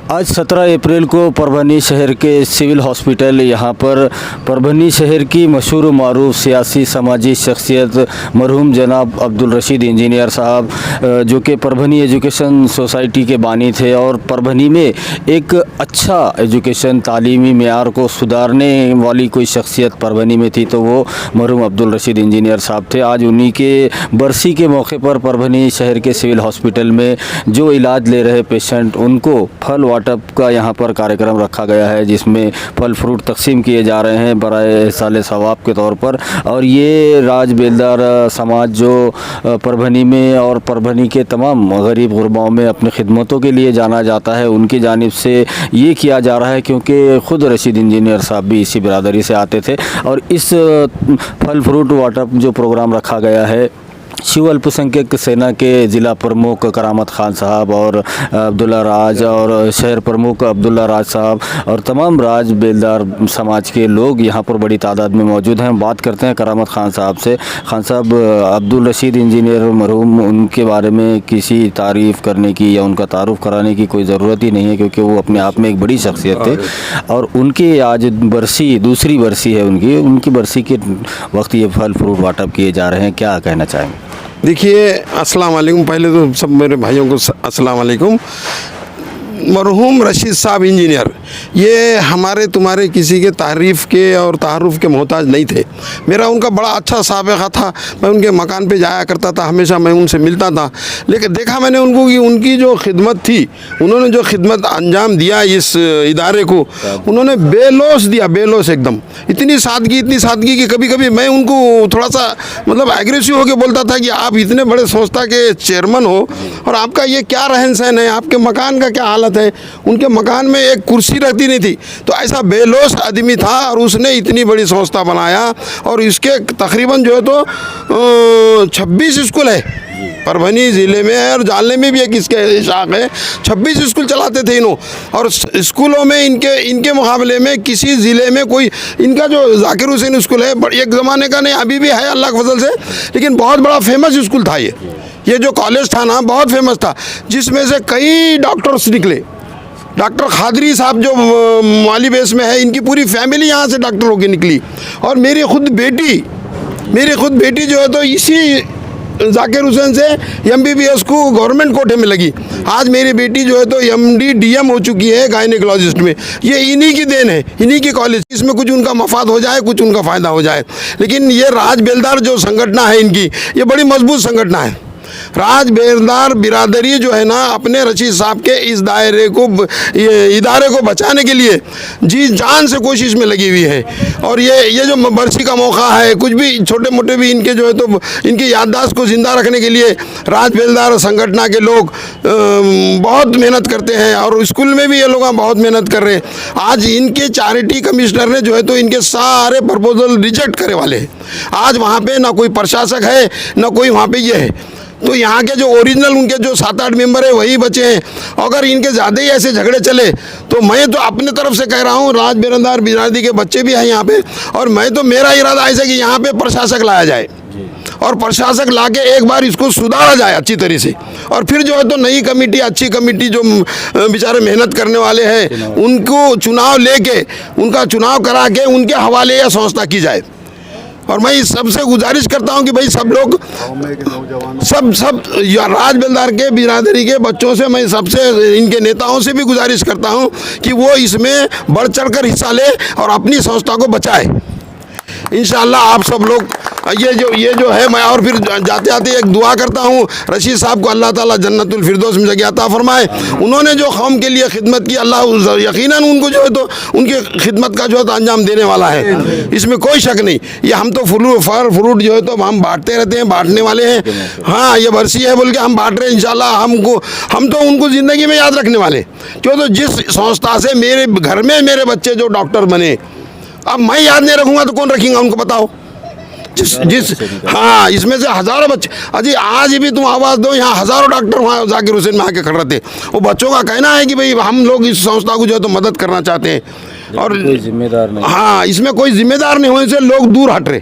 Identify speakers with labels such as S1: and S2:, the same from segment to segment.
S1: आज 17 अप्रैल को परभनी शहर के सिविल हॉस्पिटल यहाँ पर परभनी शहर की मशहूर मारूफ सियासी समाजी शख्सियत मरहूम जनाब अब्दुल रशीद इंजीनियर साहब जो कि परभनी एजुकेशन सोसाइटी के बानी थे और परभनी में एक अच्छा एजुकेशन तालीमी मेयार को सुधारने वाली कोई शख्सियत परभनी में थी तो वो मरहूम अब्दुल रशीद इंजीनियर साहब थे। आज उन्हीं के बरसी के मौके पर परभनी शहर के सिविल हॉस्पिटल में जो इलाज ले रहे पेशेंट उनको फल वाटप का यहाँ पर कार्यक्रम रखा गया है, जिसमें फल फ्रूट तकसीम किए जा रहे हैं बराए साले सवाब के तौर पर। और ये राज बेलदार समाज जो परभनी में और परभनी के तमाम गरीब गुरबाओं में अपनी खिदमतों के लिए जाना जाता है, उनकी जानिब से ये किया जा रहा है क्योंकि ख़ुद रशीद इंजीनियर साहब भी इसी बिरादरी से आते थे। और इस फल फ्रूट वाटप जो प्रोग्राम रखा गया है शिव अल्पसंख्यक सेना के ज़िला प्रमुख करामत खान साहब और अब्दुल्ला राज और शहर प्रमुख अब्दुल्ला राज साहब और तमाम राज बेलदार समाज के लोग यहाँ पर बड़ी तादाद में मौजूद हैं। बात करते हैं करामत खान साहब से। खान साहब, अब्दुल रशीद इंजीनियर मरहूम, उनके बारे में किसी तारीफ़ करने की या उनका तारुफ कराने की कोई ज़रूरत ही नहीं है क्योंकि वो अपने आप में एक बड़ी शख्सियत थे और उनकी आज बरसी, दूसरी बरसी है उनकी बरसी के वक्त ये फल फ्रूट वाटप किए जा रहे हैं, क्या कहना चाहेंगे?
S2: देखिए, अस्सलाम वालेकुम। पहले तो सब मेरे भाइयों को अस्सलाम वालेकुम। मरहूम रशीद साहब इंजीनियर ये हमारे तुम्हारे किसी के तारीफ़ के और तारुफ के मोहताज नहीं थे। मेरा उनका बड़ा अच्छा साबिक़ा था। मैं उनके मकान पे जाया करता था, हमेशा मैं उनसे मिलता था। लेकिन देखा मैंने उनको कि उनकी जो खिदमत थी, उन्होंने जो खिदमत अंजाम दिया इस इदारे को, उन्होंने बेलौस दिया, बेलौस एकदम। इतनी सादगी कि कभी कभी मैं उनको थोड़ा सा मतलब एग्रेसिव होकर बोलता था कि आप इतने बड़े संस्था के चेयरमैन हो और आपका ये क्या रहन सहन है, आपके मकान का क्या हालत है। उनके मकान में एक कुर्सी रहती नहीं थी। तो ऐसा बेलौस आदमी था और उसने इतनी बड़ी संस्था बनाया और इसके तकरीबन जो है तो 26 स्कूल है परभनी ज़िले में और जालने में भी एक इसके शाख है। 26 स्कूल चलाते थे इन्हों और स्कूलों में इनके मुकाबले में किसी ज़िले में कोई, इनका जो जाकिर हुसैन स्कूल है एक ज़माने का नहीं, अभी भी है अल्लाह के फजल से, लेकिन बहुत बड़ा फेमस स्कूल था ये जो कॉलेज था ना, बहुत फेमस था, जिसमें से कई डॉक्टर्स निकले। डॉक्टर खादरी साहब जो माली बेस में है, इनकी पूरी फैमिली यहाँ से डॉक्टर होकर निकली। और मेरी खुद बेटी जो है तो इसी जाकिर हुसैन से MBBS को गवर्नमेंट कोटे में लगी। आज मेरी बेटी जो है तो MD DM हो चुकी है गायनेकोलॉजिस्ट में। ये इन्हीं की देन है, इन्हीं की कॉलेज। इसमें कुछ उनका मफाद हो जाए, कुछ उनका फ़ायदा हो जाए, लेकिन ये राज बेलदार जो संगठना है इनकी, ये बड़ी मजबूत संगठना है। राज बेलदार बिरादरी जो है ना, अपने रशीद साहब के इस इदारे को बचाने के लिए जी जान से कोशिश में लगी हुई है। और ये जो बरसी का मौका है, कुछ भी छोटे मोटे भी इनके जो है तो इनकी याददाश्त को ज़िंदा रखने के लिए राज बेलदार संगठना के लोग बहुत मेहनत करते हैं और स्कूल में भी ये लोग बहुत मेहनत कर रहे हैं। आज इनके चैरिटी कमिश्नर ने जो है तो इनके सारे प्रपोजल रिजेक्ट करे वाले हैं। आज वहाँ पे ना कोई प्रशासक है, ना कोई वहाँ पे ये है। तो यहाँ के जो ओरिजिनल उनके जो 7-8 मेंबर है वही बचे हैं। अगर इनके ज़्यादा ही ऐसे झगड़े चले तो मैं तो अपने तरफ से कह रहा हूँ, राज बेलदार बिरादरी के बच्चे भी हैं यहाँ पे, और मैं तो मेरा इरादा ऐसा कि यहाँ पे प्रशासक लाया जाए और प्रशासक लाके एक बार इसको सुधारा जाए अच्छी तरह से। और फिर जो है तो नई कमेटी, अच्छी कमेटी जो बेचारे मेहनत करने वाले हैं, उनको चुनाव लेके, उनका चुनाव करा के उनके हवाले या संस्था की जाए। और मैं सबसे गुजारिश करता हूं कि भाई सब लोग सब राज बेलदार के बिरादरी के बच्चों से, मैं सबसे इनके नेताओं से भी गुजारिश करता हूं कि वो इसमें बढ़ चढ़कर हिस्सा ले और अपनी संस्था को बचाए। इंशाअल्लाह आप सब लोग ये जो है, मैं और फिर जाते जाते एक दुआ करता हूँ रशीद साहब को, अल्लाह ताला जन्नतुल फिरदौस में जगह अता फरमाए। उन्होंने जो कौम के लिए खिदमत की, अल्लाह यकीनन उनको जो है तो उनकी खिदमत का जो है तो अंजाम देने वाला है, इसमें कोई शक नहीं। ये हम तो फल फ्रूट जो है तो हम बांटते रहते हैं, बांटने वाले हैं। हाँ, ये बरसी है बोल के हम बांट रहे हैं। इंशाअल्लाह हम तो उनको ज़िंदगी में याद रखने वाले, क्यों तो जिस संस्था से मेरे घर में मेरे बच्चे जो डॉक्टर बने, अब मैं याद नहीं रखूँगा तो कौन रखेगा उनको, बताओ। हाँ, इसमें से हज़ारों बच्चे, अजी आज भी तुम आवाज़ दो, यहाँ हज़ारों डॉक्टर वहाँ जाकिर हुसैन में आके खड़े थे। वो बच्चों का कहना है कि भाई हम लोग इस संस्था को जो है तो मदद करना चाहते हैं और
S1: कोई जिम्मेदार नहीं।
S2: हाँ, इसमें कोई जिम्मेदार नहीं होने से लोग दूर हट रहे,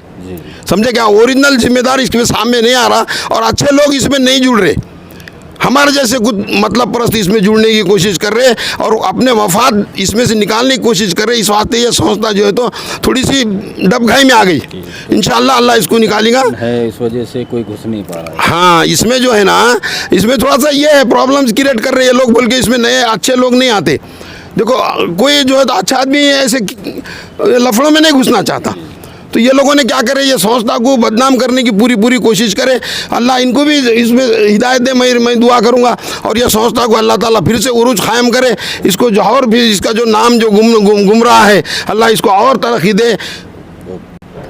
S2: समझे क्या? ओरिजिनल जिम्मेदार इसमें सामने नहीं आ रहा और अच्छे लोग इसमें नहीं जुड़ रहे। हमारे जैसे कुछ मतलब परस्त इसमें जुड़ने की कोशिश कर रहे हैं और अपने मफाद इसमें से निकालने की कोशिश कर रहे हैं। इस वास्ते ये संस्था जो है तो थोड़ी सी डबघाई में आ गई। इंशाअल्लाह अल्लाह इसको निकालेगा
S1: है, इस वजह से कोई घुस नहीं पा रहा है।
S2: हाँ, इसमें जो है ना, इसमें थोड़ा सा ये है, प्रॉब्लम्स क्रिएट कर रहे हैं लोग बोल के इसमें नए अच्छे लोग नहीं आते। देखो कोई जो है तो अच्छा आदमी ऐसे लफड़ों में नहीं घुसना चाहता, तो ये लोगों ने क्या करे, ये संस्था को बदनाम करने की पूरी कोशिश करे। अल्लाह इनको भी इसमें हिदायत दे, मैं दुआ करूँगा। और ये संस्था को अल्लाह ताला फिर से उरूज कायम करे, इसको जो और भी इसका जो नाम जो गुम रहा है, अल्लाह इसको और तरक्की दे।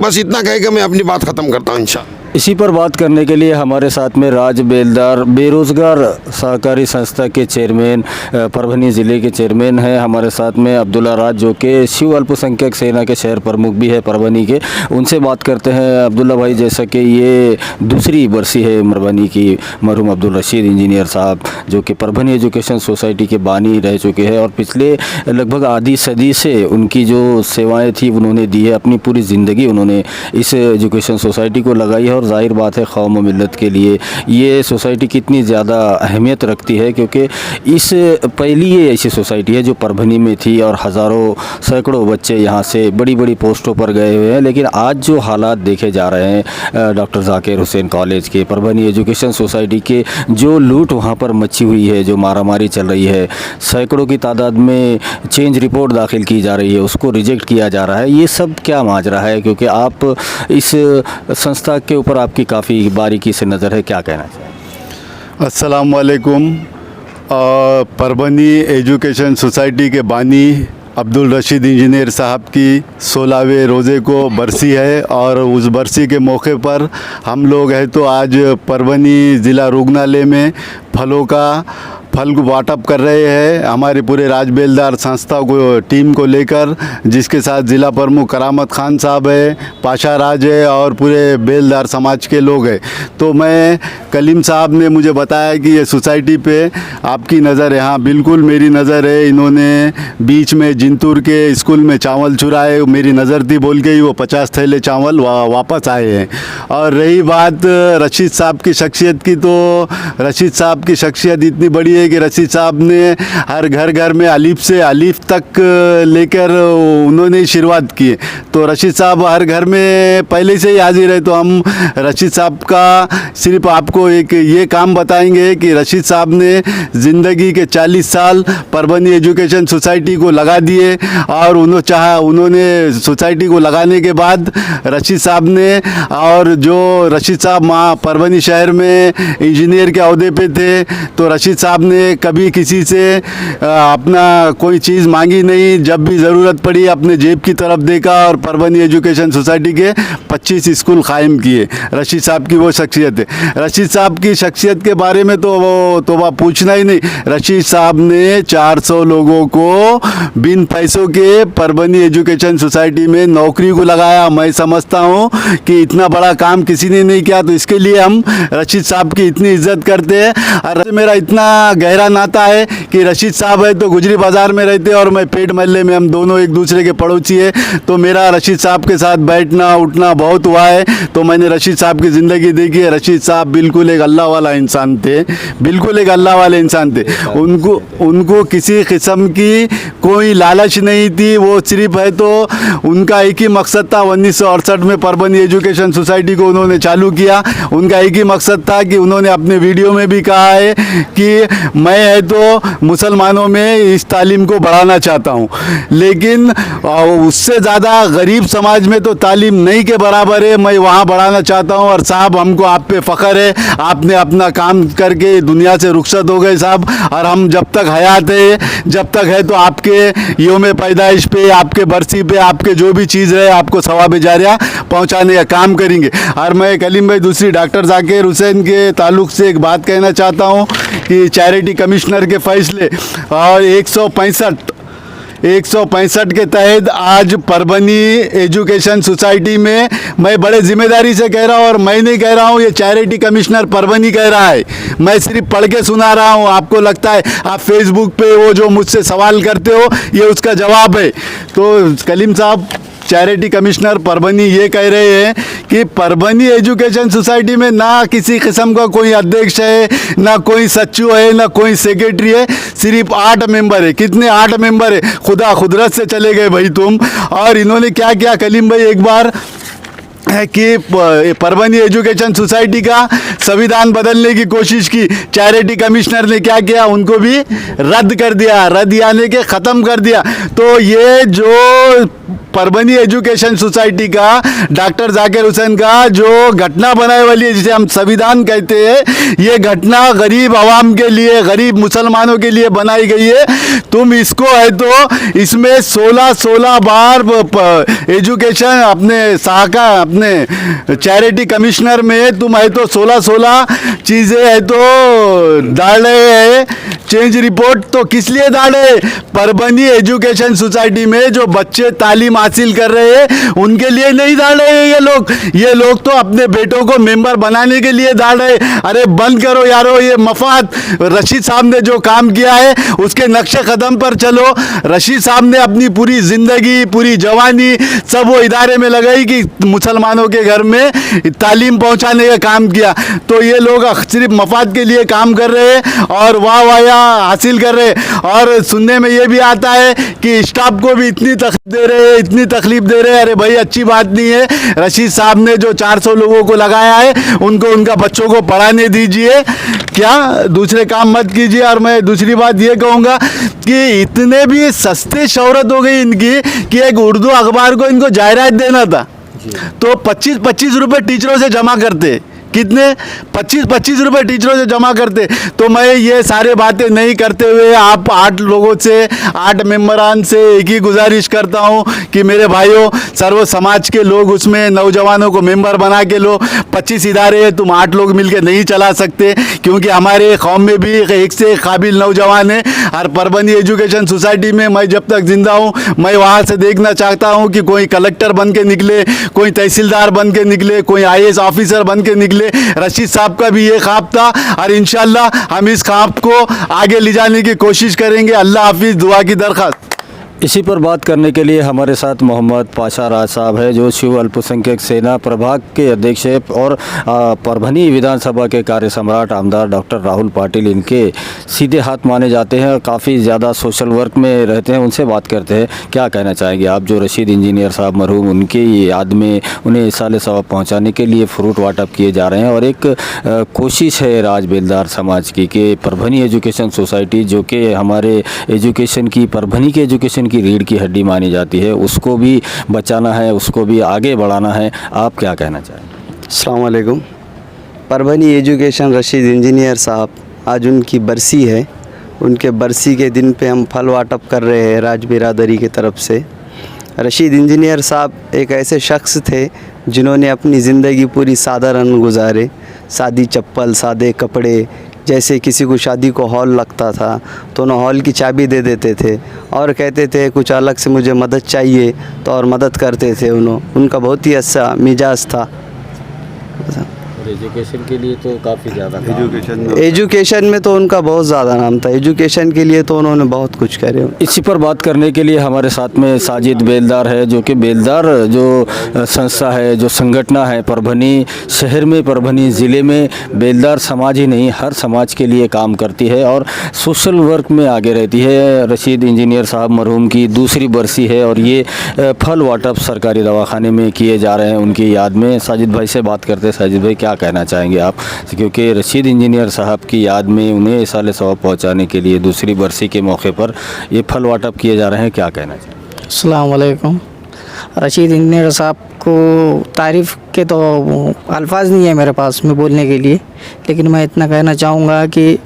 S2: बस इतना कह के मैं अपनी बात ख़त्म करता हूँ इंशाअल्लाह।
S1: इसी पर बात करने के लिए हमारे साथ में राज बेलदार बेरोज़गार सहकारी संस्था के चेयरमैन, परभनी ज़िले के चेयरमैन हैं हमारे साथ में अब्दुल्ला राज, जो कि शिव अल्पसंख्यक सेना के शहर प्रमुख भी है परभनी के। उनसे बात करते हैं। अब्दुल्ला भाई, जैसा कि ये दूसरी बरसी है परभनी की मरहूम अब्दुल रशीद इंजीनियर साहब, जो कि परभनी एजुकेशन सोसाइटी के बानी रह चुके हैं और पिछले लगभग आधी सदी से उनकी जो सेवाएँ थी उन्होंने दी है। अपनी पूरी ज़िंदगी उन्होंने इस एजुकेशन सोसाइटी को लगाई है और जाहिर बात है कौम व मिल्लत के लिए ये सोसाइटी कितनी ज़्यादा अहमियत रखती है, क्योंकि इस पहली ये ऐसी सोसाइटी है जो परभनी में थी और हज़ारों सैकड़ों बच्चे यहाँ से बड़ी बड़ी पोस्टों पर गए हुए हैं। लेकिन आज जो हालात देखे जा रहे हैं डॉक्टर ज़ाकिर हुसैन कॉलेज के, परभनी एजुकेशन सोसाइटी के, जो लूट वहाँ पर मची हुई है, जो मारामारी चल रही है, सैकड़ों की तादाद में चेंज रिपोर्ट दाखिल की जा रही है, उसको रिजेक्ट किया जा रहा है, ये सब क्या माजरा है? क्योंकि आप इस संस्था के ऊपर आपकी काफ़ी बारीकी से नज़र है, क्या कहना चाहिए?
S3: अस्सलाम वालेकुम। परभनी एजुकेशन सोसाइटी के बानी अब्दुल रशीद इंजीनियर साहब की 16वें रोज़े को बरसी है और उस बरसी के मौके पर हम लोग हैं तो आज परभनी ज़िला रुग्णालय में फल को वाटअप कर रहे हैं। हमारे पूरे राज बेलदार संस्था को टीम को लेकर, जिसके साथ ज़िला प्रमुख करामत खान साहब है, पाशा राज है और पूरे बेलदार समाज के लोग हैं। तो मैं कलीम साहब ने मुझे बताया कि ये सोसाइटी पे आपकी नज़र है। हाँ, बिल्कुल मेरी नज़र है। इन्होंने बीच में जिंतूर के स्कूल में चावल चुराए, मेरी नज़र थी बोल के ही वो 50 थैले चावल वापस आए हैं। और रही बात रशीद साहब की शख्सियत की, तो रशीद साहब की शख्सियत इतनी बड़ी है कि रशीद साहब ने हर घर में अलीफ से अलीफ तक लेकर उन्होंने शुरुआत की। तो रशीद साहब हर घर में पहले से ही हाजिर है। तो हम रशीद साहब का सिर्फ आपको एक ये काम बताएंगे कि रशीद साहब ने ज़िंदगी के 40 साल परभनी एजुकेशन सोसाइटी को लगा दिए और उन्होंने सोसाइटी को लगाने के बाद रशीद साहब ने, और जो रशीद साहब वहाँ परभनी शहर में इंजीनियर के अहदे पे थे, तो रशीद साहब ने कभी किसी से अपना कोई चीज़ मांगी नहीं। जब भी ज़रूरत पड़ी अपने जेब की तरफ देखा और परभनी एजुकेशन सोसाइटी के 25 स्कूल कायम किए। रशीद साहब की वो शख्सियत है। रशीद साहब की शख्सियत के बारे में तो वो पूछना ही नहीं। रशीद साहब ने 400 लोगों को बिन पैसों के परभनी एजुकेशन सोसाइटी में नौकरी को लगाया। मैं समझता हूँ कि इतना बड़ा काम किसी ने नहीं किया, तो इसके लिए हम रशीद साहब की इतनी इज्जत करते हैं। और मेरा इतना गहरा नाता है कि रशीद साहब है तो गुजरी बाज़ार में रहते हैं और मैं पेट महल्ले में, हम दोनों एक दूसरे के पड़ोसी है। तो मेरा रशीद साहब के साथ बैठना उठना बहुत हुआ है। तो मैंने रशीद साहब की ज़िंदगी देखी है। रशीद साहब बिल्कुल एक अल्लाह वाला इंसान थे, बिल्कुल एक अल्लाह वाले इंसान थे। उनको किसी किस्म की कोई लालच नहीं थी। वो सिर्फ है तो उनका एक ही मकसद था। 1968 में परभनी एजुकेशन सोसाइटी को उन्होंने चालू किया। उनका एक ही मकसद था कि उन्होंने अपने वीडियो में भी कहा है कि मैं है तो मुसलमानों में इस तालीम को बढ़ाना चाहता हूँ, लेकिन उससे ज़्यादा गरीब समाज में तो तालीम नहीं के बराबर है, मैं वहाँ बढ़ाना चाहता हूँ। और साहब हमको आप पे फ़ख्र है, आपने अपना काम करके दुनिया से रुखसत हो गए साहब। और हम जब तक हयात है, जब तक है तो आपके योम पैदाइश पे, आपके बरसी पे, आपके जो भी चीज़ है आपको सवाब जारिया पहुँचाने का काम करेंगे। और मैं कलीम भाई दूसरी डॉक्टर ज़ाकिर हुसैन के ताल्लुक़ से एक बात कहना चाहता हूँ कि चैरिटी कमिश्नर के फैसले और 165 के तहत आज परभनी एजुकेशन सोसाइटी में, मैं बड़े जिम्मेदारी से कह रहा हूँ और मैं नहीं कह रहा हूँ, ये चैरिटी कमिश्नर परभनी कह रहा है, मैं सिर्फ पढ़ के सुना रहा हूँ। आपको लगता है आप फेसबुक पे वो जो मुझसे सवाल करते हो ये उसका जवाब है। तो कलीम साहब चैरिटी कमिश्नर परभनी ये कह रहे हैं कि परभनी एजुकेशन सोसाइटी में ना किसी किस्म का कोई अध्यक्ष है, ना कोई सचिव है, ना कोई सेक्रेटरी है, सिर्फ 8 मेंबर है। कितने 8 मेंबर है, खुदा खुदरत से चले गए भाई तुम। और इन्होंने क्या किया कलीम भाई, एक बार है कि परभनी एजुकेशन सोसाइटी का संविधान बदलने की कोशिश की। चैरिटी कमिश्नर ने क्या किया, उनको भी रद्द कर दिया, रद्द यानी कि ख़त्म कर दिया। तो ये जो परभनी एजुकेशन सोसाइटी का डॉक्टर जाकिर हुसैन का जो घटना बनाने वाली है, जिसे हम संविधान कहते हैं, ये घटना गरीब आवाम के लिए, गरीब मुसलमानों के लिए बनाई गई है। तुम इसको है तो इसमें 16 बार एजुकेशन अपने साका अपने चैरिटी कमिश्नर में तुम है तो 16 चीज़ें है तो डाल रहे हैं चेंज रिपोर्ट। तो किस लिए डाले? परभनी एजुकेशन सोसाइटी में जो बच्चे तालीम हासिल कर रहे हैं उनके लिए नहीं डाल रहे हैं ये लोग तो अपने बेटों को मेंबर बनाने के लिए डाल रहे। अरे बंद करो यारो ये मफाद। रशीद साहब ने जो काम किया है उसके नक्शे कदम पर चलो। रशीद साहब ने अपनी पूरी ज़िंदगी, पूरी जवानी सब वो इदारे में लगाई कि मुसलमानों के घर में तालीम पहुंचाने का काम किया। तो ये लोग सिर्फ मफाद के लिए काम कर रहे हैं और वाह हासिल कर रहे हैं। और सुनने में ये भी आता है कि स्टाफ को भी इतनी तकलीफ दे रहे हैं, इतनी तकलीफ दे रहे हैं। अरे भाई अच्छी बात नहीं है। रशीद साहब ने जो 400 लोगों को लगाया है उनको उनका बच्चों को पढ़ाने दीजिए, क्या दूसरे काम मत कीजिए। और मैं दूसरी बात ये कहूँगा कि इतने भी सस्ते शोहरत हो गई इनकी कि एक उर्दू अखबार को इनको जायरात देना था तो 25 रुपये टीचरों से जमा करते। कितने? 25 रुपये टीचरों से जमा करते। तो मैं ये सारे बातें नहीं करते हुए आप 8 लोगों से, 8 मेंबरान से एक ही गुजारिश करता हूँ कि मेरे भाइयों, सर्व समाज के लोग उसमें नौजवानों को मेंबर बना के लो। 25 इदारे हैं, तुम 8 लोग मिलकर नहीं चला सकते क्योंकि हमारे कौम में भी एक से एक काबिल नौजवान है। और परभनी एजुकेशन सोसाइटी में मैं जब तक जिंदा हूँ मैं वहाँ से देखना चाहता हूँ कि कोई कलेक्टर बन के निकले, कोई तहसीलदार बन के निकले, कोई IAS ऑफिसर बन के निकले। रशीद साहब का भी ये ख्वाब था और इंशाल्लाह हम इस ख्वाब को आगे ले जाने की कोशिश करेंगे। अल्लाह हाफिज़, दुआ की दरख्वास्त।
S1: इसी पर बात करने के लिए हमारे साथ मोहम्मद पाशा राज साहब है जो शिव अल्पसंख्यक सेना प्रभाग के अध्यक्ष है और परभनी विधानसभा के कार्य सम्राट आमदार डॉक्टर राहुल पाटिल इनके सीधे हाथ माने जाते हैं। काफ़ी ज़्यादा सोशल वर्क में रहते हैं। उनसे बात करते हैं, क्या कहना चाहेंगे आप जो रशीद इंजीनियर साहब मरहूम उनके याद में उन्हें साले सवाब पहुँचाने के लिए फ्रूट वाटअप किए जा रहे हैं। और एक कोशिश है राज बेलदार समाज की कि परभनी एजुकेशन सोसाइटी जो कि हमारे एजुकेशन की, परभनी के एजुकेशन की रीढ़ की हड्डी मानी जाती है, उसको भी बचाना है, उसको भी आगे बढ़ाना है। आप क्या कहना चाहेंगे?
S4: अस्सलाम वालेकुम। परभनी एजुकेशन रशीद इंजीनियर साहब, आज उनकी बरसी है। उनके बरसी के दिन पे हम फल वाटप कर रहे हैं राज बिरादरी की तरफ से। रशीद इंजीनियर साहब एक ऐसे शख्स थे जिन्होंने अपनी ज़िंदगी पूरी साधारण गुजारे। सादी चप्पल, सादे कपड़े, जैसे किसी को शादी को हॉल लगता था तो उन्हें हॉल की चाबी दे देते थे और कहते थे कुछ अलग से मुझे मदद चाहिए तो और मदद करते थे। उनका बहुत ही अच्छा मिजाज था।
S1: एजुकेशन के लिए तो काफ़ी ज़्यादा
S4: एजुकेशन में तो उनका बहुत ज़्यादा नाम था। एजुकेशन के लिए तो उन्होंने बहुत कुछ करे।
S1: इसी पर बात करने के लिए हमारे साथ में साजिद बेलदार है जो कि बेलदार जो संस्था है, जो संगठना है परभनी शहर में, परभनी ज़िले में बेलदार समाज ही नहीं हर समाज के लिए काम करती है और सोशल वर्क में आगे रहती है। रशीद इंजीनियर साहब मरहूम की दूसरी बरसी है और ये फल वाटअप सरकारी दवाखाने में किए जा रहे हैं उनकी याद में। साजिद भाई से बात करते हैं। साजिद भाई क्या कहना चाहेंगे आप, क्योंकि रशीद इंजीनियर साहब की याद में उन्हें साले सवाब पहुंचाने के लिए दूसरी बरसी के मौके पर ये फल वाटअप किए जा रहे हैं, क्या कहना चाहेंगे?
S5: अस्सलाम वालेकुम। रशीद इंजीनियर साहब को तारीफ़ के तो अल्फाज नहीं है मेरे पास में बोलने के लिए, लेकिन मैं इतना कहना चाहूँगा कि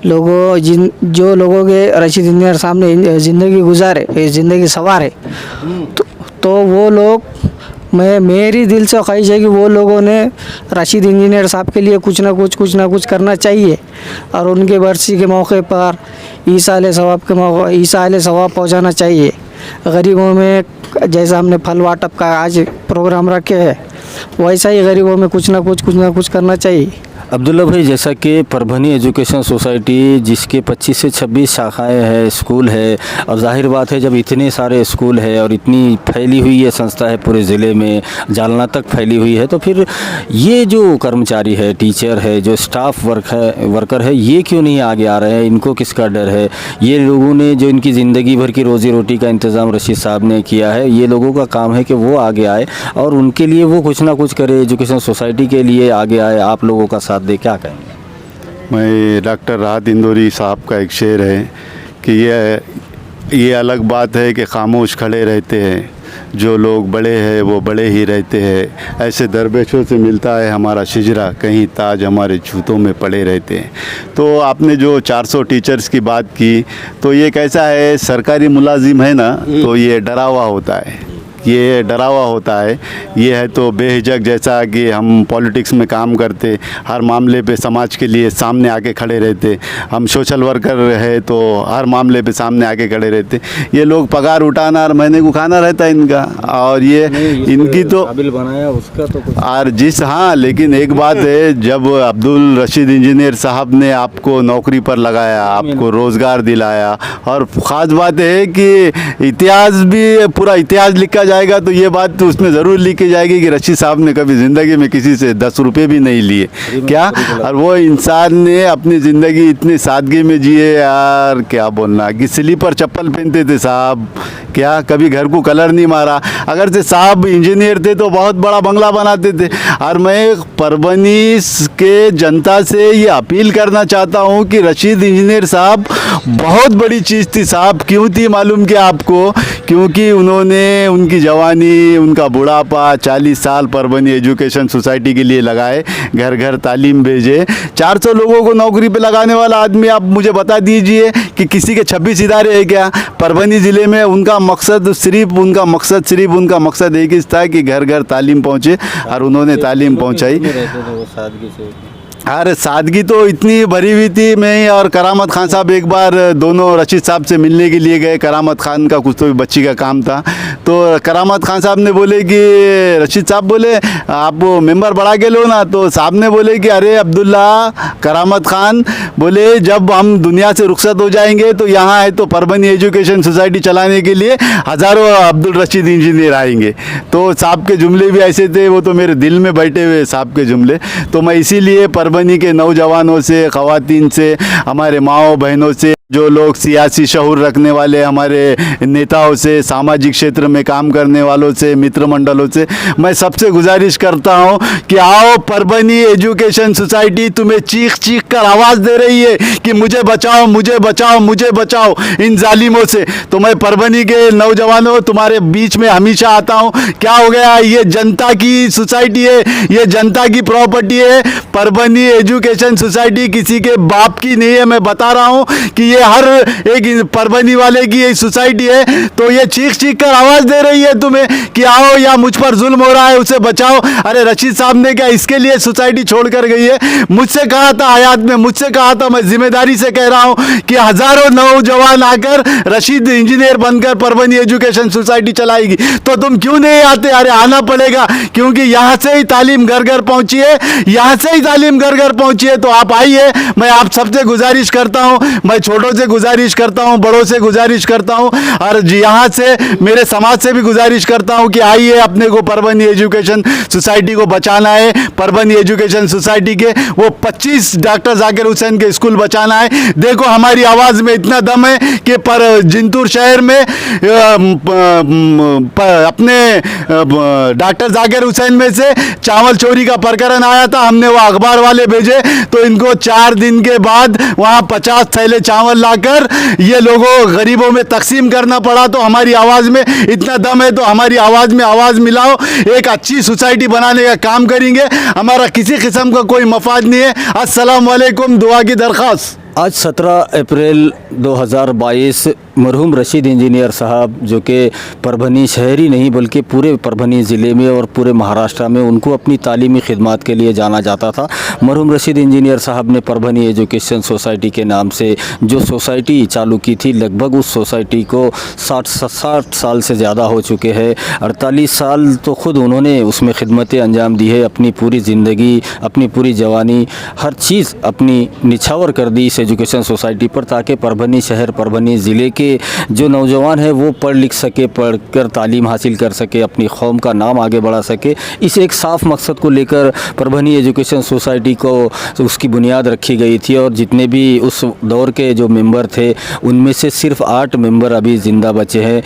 S5: जो लोगों के रशीद इंजीनियर साहब ने ज़िंदगी गुजारे, ज़िंदगी सवारे, तो वो लोग, मैं मेरी दिल से ख्वाहिश है कि वो लोगों ने रशीद इंजीनियर साहब के लिए कुछ ना कुछ करना चाहिए और उनके बरसी के मौके पर ईसाले सवाब पहुंचाना चाहिए। गरीबों में जैसा हमने फल वाटप का आज प्रोग्राम रखे हैं वैसा ही गरीबों में कुछ ना कुछ करना चाहिए।
S1: अब्दुल्ला भाई, जैसा कि परभनी एजुकेशन सोसाइटी जिसके 25 से 26 शाखाएं हैं, स्कूल है, और जाहिर बात है जब इतने सारे स्कूल है और इतनी फैली हुई ये संस्था है, पूरे ज़िले में जालना तक फैली हुई है, तो फिर ये जो कर्मचारी है, टीचर है, जो स्टाफ वर्कर है, ये क्यों नहीं आगे आ रहे हैं? इनको किसका डर है? ये लोगों ने जो इनकी ज़िंदगी भर की रोज़ी रोटी का इंतज़ाम रशीद साहब ने किया है, ये लोगों का काम है कि वो आगे आए और उनके लिए वो कुछ ना कुछ करे, एजुकेशन सोसाइटी के लिए आगे आए, आप लोगों का साथ दे। क्या कहेंगे?
S3: मैं डॉक्टर राहत इंदौरी साहब का एक शेर है कि ये अलग बात है कि खामोश खड़े रहते हैं, जो लोग बड़े हैं वो बड़े ही रहते हैं, ऐसे दरवेशों से मिलता है हमारा शिजरा, कहीं ताज हमारे जूतों में पड़े रहते हैं। तो आपने जो 400 टीचर्स की बात की, तो ये कैसा है, सरकारी मुलाजिम है ना, तो ये डरा हुआ होता है, ये डरा हुआ होता है। ये है तो बेहिचक, जैसा कि हम पॉलिटिक्स में काम करते, हर मामले पे समाज के लिए सामने आके खड़े रहते, हम सोशल वर्कर है तो हर मामले पे सामने आके खड़े रहते। ये लोग पगार उठाना और महीने को खाना रहता है इनका, और ये इनकी तो
S1: काबिल बनाया उसका तो कुछ
S3: और हाँ, लेकिन एक बात है, जब अब्दुल रशीद इंजीनियर साहब ने आपको नौकरी पर लगाया, आपको रोज़गार दिलाया, और ख़ास बात है कि इतिहास भी, पूरा इतिहास लिखा जाएगा तो ये बात तो उसमें ज़रूर लिखी जाएगी कि रशीद साहब ने कभी ज़िंदगी में किसी से 10 रुपये भी नहीं लिए, क्या, और वो इंसान ने अपनी ज़िंदगी इतनी सादगी में जिए यार, क्या बोलना, कि स्लीपर चप्पल पहनते थे साहब, क्या कभी घर को कलर नहीं मारा। अगर से साहब इंजीनियर थे तो बहुत बड़ा बंगला बनाते थे। और मैं परभनी के जनता से ये अपील करना चाहता हूँ कि रशीद इंजीनियर साहब बहुत बड़ी चीज़ थी साहब। क्यों थी मालूम क्या आपको? क्योंकि उन्होंने उनकी जवानी, उनका बुढ़ापा 40 साल परभनी एजुकेशन सोसाइटी के लिए लगाए, घर घर तालीम भेजे। 400 लोगों को नौकरी पे लगाने वाला आदमी, आप मुझे बता दीजिए कि किसी के 26 इदारे हैं क्या परभनी ज़िले में? उनका मकसद सिर्फ एक ही था कि घर घर तालीम पहुँचे, और उन्होंने तालीम पहुँचाई। अरे सादगी तो इतनी भरी हुई थी। मैं और करामत खान साहब एक बार दोनों रशीद साहब से मिलने के लिए गए। करामत खान का कुछ तो बच्ची का काम था, तो करामत खान साहब ने बोले कि रशीद साहब बोले आप वो मेंबर बढ़ा के लो ना, तो साहब ने बोले कि अरे अब्दुल्ला, करामत खान बोले जब हम दुनिया से रुखसत हो जाएंगे तो यहाँ है तो परभनी एजुकेशन सोसाइटी चलाने के लिए हज़ारों अब्दुल रशीद इंजीनियर आएंगे। तो साहब के जुमले भी ऐसे थे, वो तो मेरे दिल में बैठे हुए साहब के जुमले। तो मैं इसीलिए परभनी के नौजवानों से, ख़वातीन से, हमारे माओ बहनों से, जो लोग सियासी शऊर रखने वाले हमारे नेताओं से, सामाजिक क्षेत्र में काम करने वालों से, मित्र मंडलों से मैं सबसे गुजारिश करता हूं कि आओ, परभनी एजुकेशन सोसाइटी तुम्हें चीख चीख कर आवाज़ दे रही है कि मुझे बचाओ, मुझे बचाओ, मुझे बचाओ इन जालिमों से। तो मैं परभनी के नौजवानों तुम्हारे बीच में हमेशा आता हूं। क्या हो गया, ये जनता की सोसाइटी है, ये जनता की प्रॉपर्टी है। परभनी एजुकेशन सोसाइटी किसी के बाप की नहीं है। मैं बता रहा हूँ कि हर एक परभनी वाले की ये सोसाइटी है। तो ये चीख चीख कर आवाज़ दे रही है तुम्हें कि आओ, या मुझ पर जुल्म हो रहा है उसे बचाओ। अरे रशीद साहब ने क्या इसके लिए सोसाइटी छोड़ कर गई है? मुझसे कहा था हयात में, मुझसे कहा था, मैं जिम्मेदारी से कह रहा हूं कि हज़ारों नौजवान आकर रशीद इंजीनियर बनकर परभनी एजुकेशन सोसाइटी चलाएगी। तो तुम क्यों नहीं आते? अरे आना पड़ेगा, क्योंकि यहाँ से ही तालीम घर घर पहुँची है, यहाँ से ही तालीम घर घर पहुँची है। तो आप आइए। मैं आप सबसे गुजारिश करता हूँ, मैं छोटों से गुजारिश करता हूं, बड़ों से गुजारिश करता हूं, और यहां से मेरे समाज से भी गुजारिश करता हूं कि आइए, अपने को परभनी एजुकेशन सोसाइटी को बचाना है। परभनी एजुकेशन सोसाइटी के वो 25 डॉक्टर जाकिर हुसैन के स्कूल बचाना है। देखो हमारी आवाज़ में इतना दम है कि पर जिंतूर शहर में अपने डॉक्टर जाकिर हुसैन में से चावल चोरी का प्रकरण आया था। हमने वो अखबार वाले भेजे, तो इनको 4 दिन के बाद वहाँ 50 थैले चावल लाकर ये लोगों गरीबों में तकसीम करना पड़ा। तो हमारी आवाज़ में इतना दम है, तो हमारी आवाज़ में आवाज़ मिलाओ, एक अच्छी सोसाइटी बनाने का काम करेंगे। हमारा किसी किस्म का कोई मफाद नहीं है। अस्सलाम वालेकुम, दुआ की दरख्वास्त।
S1: आज 17 अप्रैल 2022 मरहूम रशीद इंजीनियर साहब जो कि परभनी शहर ही नहीं बल्कि पूरे परभनी ज़िले में और पूरे महाराष्ट्र में उनको अपनी तालीमी खिदमत के लिए जाना जाता था। मरहूम रशीद इंजीनियर साहब ने परभनी एजुकेशन सोसाइटी के नाम से जो सोसाइटी चालू की थी, लगभग उस सोसाइटी को 60 साल से ज़्यादा हो चुके हैं। 48 साल तो ख़ुद उन्होंने उसमें खिदमतें अंजाम दी है। अपनी पूरी ज़िंदगी, अपनी पूरी जवानी, हर चीज़ अपनी निछावर कर दी इस एजुकेशन सोसाइटी पर, ताकि परभनी शहर, परभनी ज़िले के जो नौजवान है वो पढ़ लिख सके, पढ़कर तालीम हासिल कर सके, अपनी कौम का नाम आगे बढ़ा सके। इस एक साफ़ मकसद को लेकर परभनी एजुकेशन सोसाइटी को उसकी बुनियाद रखी गई थी और जितने भी उस दौर के जो मेंबर थे उनमें से सिर्फ 8 मेंबर अभी ज़िंदा बचे हैं,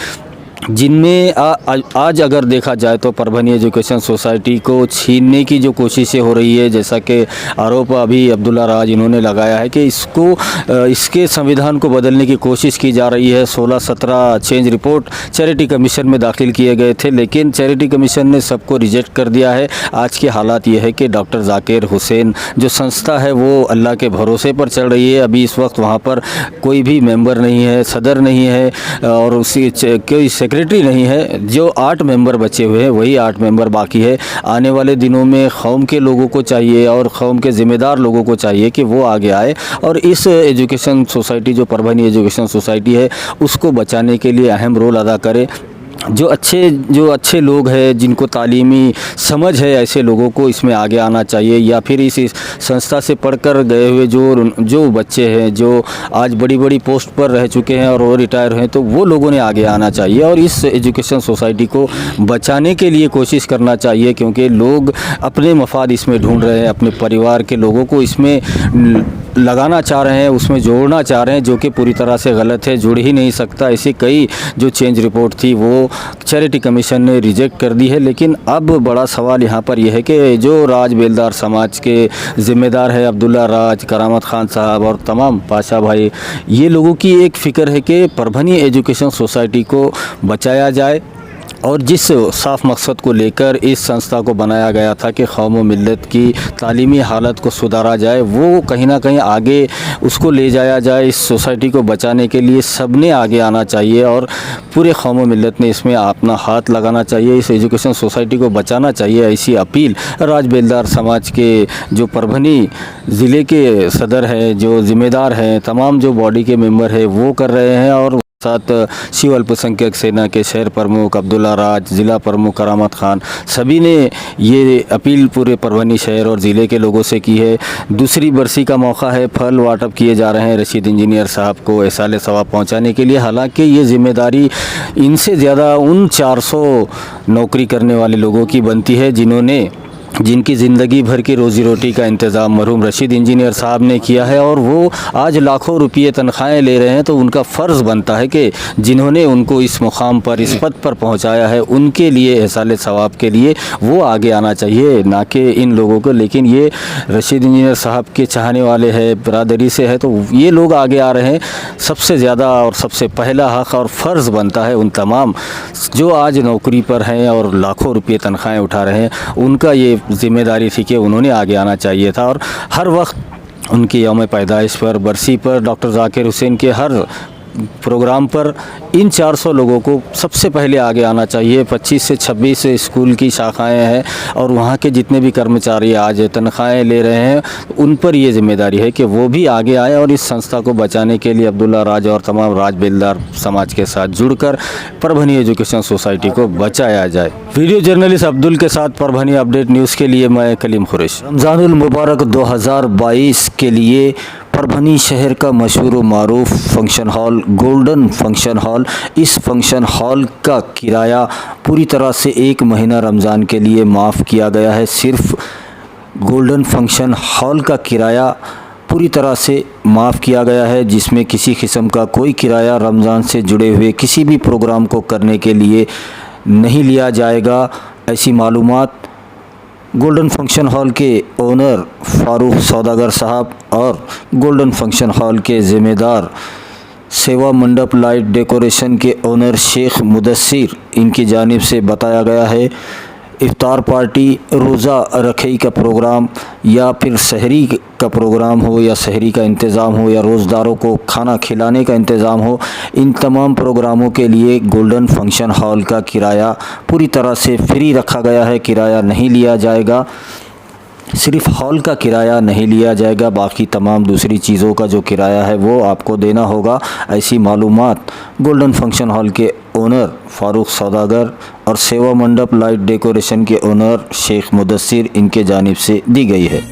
S1: जिनमें आज अगर देखा जाए तो परभनी एजुकेशन सोसाइटी को छीनने की जो कोशिशें हो रही है, जैसा कि आरोप अभी अब्दुल्ला राज इन्होंने लगाया है कि इसके संविधान को बदलने की कोशिश की जा रही है। 16-17 चेंज रिपोर्ट चैरिटी कमीशन में दाखिल किए गए थे, लेकिन चैरिटी कमीशन ने सबको रिजेक्ट कर दिया है। आज के हालात ये है कि डॉक्टर जाकिर हुसैन जो संस्था है वो अल्लाह के भरोसे पर चल रही है। अभी इस वक्त वहाँ पर कोई भी मेंबर नहीं है, सदर नहीं है और उसी कोई सेक्रेटरी नहीं है। जो 8 मेंबर बचे हुए हैं वही 8 मेंबर बाकी है। आने वाले दिनों में कौम के लोगों को चाहिए और कौम के ज़िम्मेदार लोगों को चाहिए कि वो आगे आए और इस एजुकेशन सोसाइटी जो परभनी एजुकेशन सोसाइटी है उसको बचाने के लिए अहम रोल अदा करे। जो अच्छे लोग हैं, जिनको तालीमी समझ है, ऐसे लोगों को इसमें आगे आना चाहिए, या फिर इस संस्था से पढ़कर गए हुए जो बच्चे हैं जो आज बड़ी बड़ी पोस्ट पर रह चुके हैं और वो रिटायर हैं, तो वो लोगों ने आगे आना चाहिए और इस एजुकेशन सोसाइटी को बचाने के लिए कोशिश करना चाहिए, क्योंकि लोग अपने मफाद इसमें ढूंढ रहे हैं, अपने परिवार के लोगों को इसमें लगाना चाह रहे हैं, उसमें जोड़ना चाह रहे हैं, जो कि पूरी तरह से गलत है, जुड़ ही नहीं सकता। ऐसी कई जो चेंज रिपोर्ट थी वो चैरिटी कमीशन ने रिजेक्ट कर दी है। लेकिन अब बड़ा सवाल यहाँ पर यह है कि जो राज बेलदार समाज के ज़िम्मेदार है अब्दुल्ला राज, करामत खान साहब और तमाम पाशा भाई, ये लोगों की एक फ़िक्र है कि परभनी एजुकेशन सोसाइटी को बचाया जाए और जिस साफ़ मकसद को लेकर इस संस्था को बनाया गया था कि कौम व मिल्लत की तालीमी हालत को सुधारा जाए, वो कहीं ना कहीं आगे उसको ले जाया जाए। इस सोसाइटी को बचाने के लिए सब ने आगे आना चाहिए और पूरे कौम व मिल्लत ने इसमें अपना हाथ लगाना चाहिए, इस एजुकेशन सोसाइटी को बचाना चाहिए। ऐसी अपील राज बेलदार समाज के जो परभनी ज़िले के सदर हैं, जो ज़िम्मेदार हैं, तमाम जो बॉडी के मेंबर हैं वो कर रहे हैं। और साथ शिव अल्पसंख्यक सेना के शहर प्रमुख अब्दुल्ला राज, ज़िला प्रमुख करामत खान, सभी ने ये अपील पूरे परभनी शहर और ज़िले के लोगों से की है। दूसरी बरसी का मौका है, फल वाटप किए जा रहे हैं रशीद इंजीनियर साहब को एहसाले सवाब पहुंचाने के लिए। हालांकि ये ज़िम्मेदारी इनसे ज़्यादा उन 400 नौकरी करने वाले लोगों की बनती है जिनकी ज़िंदगी भर की रोज़ी रोटी का इंतज़ाम मरहूम रशीद इंजीनियर साहब ने किया है और वो आज लाखों रुपये तनख्वाहें ले रहे हैं। तो उनका फ़र्ज़ बनता है कि जिन्होंने उनको इस मुकाम पर, इस पद पर पहुंचाया है, उनके लिए एहसाले सवाब के लिए वो आगे आना चाहिए, ना कि इन लोगों को। लेकिन ये रशीद इंजीनियर साहब के चाहने वाले हैं, बरादरी से है, तो ये लोग आगे आ रहे हैं। सबसे ज़्यादा और सबसे पहला हक़ और फ़र्ज़ बनता है उन तमाम जो आज नौकरी पर हैं और लाखों रुपये तनख्वाहें उठा रहे हैं, उनका ये ज़िम्मेदारी थी कि उन्होंने आगे आना चाहिए था। और हर वक्त उनकी यौम पैदाइश पर, बरसी पर, डॉक्टर जाकिर हुसैन के हर प्रोग्राम पर इन 400 लोगों को सबसे पहले आगे आना चाहिए। 25 से 26 स्कूल की शाखाएं हैं और वहाँ के जितने भी कर्मचारी आज तनख्वाहें ले रहे हैं, उन पर ये ज़िम्मेदारी है कि वो भी आगे आए और इस संस्था को बचाने के लिए अब्दुल्ला राज और तमाम राज बेलदार समाज के साथ जुड़कर परभनी एजुकेशन सोसाइटी को बचाया जाए। वीडियो जर्नलिस्ट अब्दुल के साथ परभनी अपडेट न्यूज़ के लिए मैं कलीम खुरैश। रमज़ानुल मुबारक 2022 के लिए परभनी शहर का मशहूर व मारूफ function hall golden function hall, इस फंक्शन हॉल का किराया पूरी तरह से 1 महीना रमज़ान के लिए माफ़ किया गया है। सिर्फ गोल्डन फंक्शन हॉल का किराया पूरी तरह से माफ़ किया गया है, जिसमें किसी किस्म का कोई किराया रमज़ान से जुड़े हुए किसी भी प्रोग्राम को करने के लिए नहीं लिया जाएगा। ऐसी मालूमात गोल्डन फंक्शन हॉल के ओनर फारूक सौदागर साहब और गोल्डन फंक्शन हॉल के ज़िम्मेदार सेवा मंडप लाइट डेकोरेशन के ओनर शेख मुदस्सिर, इनकी जानिब से बताया गया है। इफ्तार पार्टी, रोज़ा रखई का प्रोग्राम या फिर सहरी का प्रोग्राम हो या सहरी का इंतज़ाम हो या रोज़दारों को खाना खिलाने का इंतज़ाम हो, इन तमाम प्रोग्रामों के लिए गोल्डन फंक्शन हॉल का किराया पूरी तरह से फ्री रखा गया है। किराया नहीं लिया जाएगा, सिर्फ हॉल का किराया नहीं लिया जाएगा, बाकी तमाम दूसरी चीज़ों का जो किराया है वो आपको देना होगा। ऐसी मालूमात गोल्डन फंक्शन हॉल के ओनर फ़ारूक सौदागर और सेवा मंडप लाइट डेकोरेशन के ओनर शेख मुदस्सिर इनके जानिब से दी गई है।